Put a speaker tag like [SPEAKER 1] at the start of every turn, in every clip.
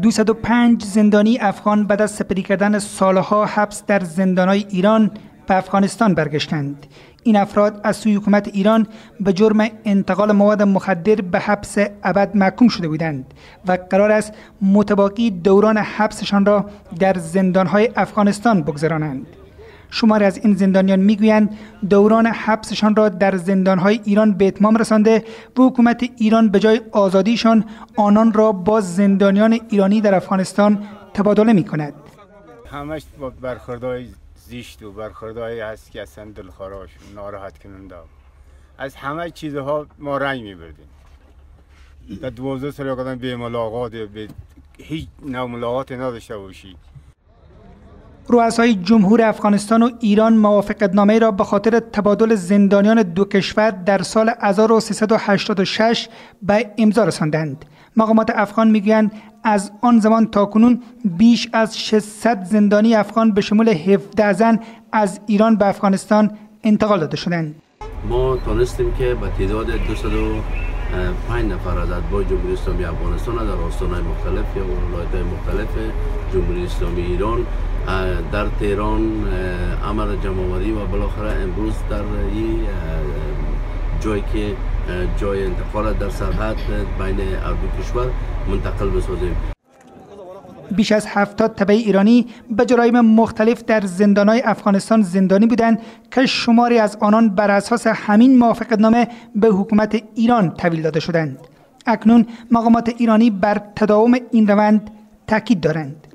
[SPEAKER 1] 205 زندانی افغان بعد از سپری کردن سالها حبس در زندانهای ایران به افغانستان برگشتند. این افراد از سوی حکومت ایران به جرم انتقال مواد مخدر به حبس ابد محکوم شده بودند و قرار است متباقی دوران حبسشان را در زندانهای افغانستان بگذرانند. شماری از این زندانیان میگویند دوران حبسشان را در زندانهای ایران به اتمام رسانده و حکومت ایران به جای آزادیشان آنان را با زندانیان ایرانی در افغانستان تبادله می کند.
[SPEAKER 2] همش با برخوردهای زشت و برخوردهایی هست که اصلا دلخراش ناراحت کننده. از همه چیزها ما رنج میبردیم. در 12 سال آدم به ملاقات به هیچ نوع ملاقات نداشته باشی.
[SPEAKER 1] رؤسای جمهور افغانستان و ایران موافقتنامه را به خاطر تبادل زندانیان دو کشور در سال 1386 به امضا رساندند. مقامات افغان میگویند از آن زمان تاکنون بیش از 600 زندانی افغان به شمول 17 زن از ایران به افغانستان انتقال داده شدند.
[SPEAKER 3] ما تونستیم که با تعداد 205 نفر از اتباع جمهوری اسلامی افغانستان در آستان‌های مختلف یا ولایت‌های مختلف جمهوری اسلامی ایران در تهران عمل جمع‌آوری و بالاخره امروز در این جایی که جای انتقال در سرحد بین دو کشور منتقل بسازیم.
[SPEAKER 1] بیش از 70 تبع ایرانی به جرایم مختلف در زندانهای افغانستان زندانی بودند که شماری از آنان بر اساس همین موافقتنامه به حکومت ایران تحویل داده شدند. اکنون مقامات ایرانی بر تداوم این روند تاکید دارند.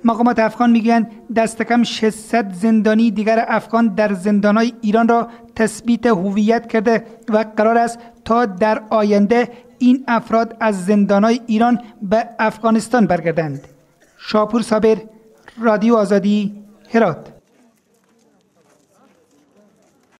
[SPEAKER 1] مقامات افغان میگویند دست کم 600 زندانی دیگر افغان در زندانهای ایران را تثبیت هویت کرده و قرار است تا در آینده این افراد از زندانهای ایران به افغانستان برگردند. شاپور صابر، رادیو آزادی، هرات.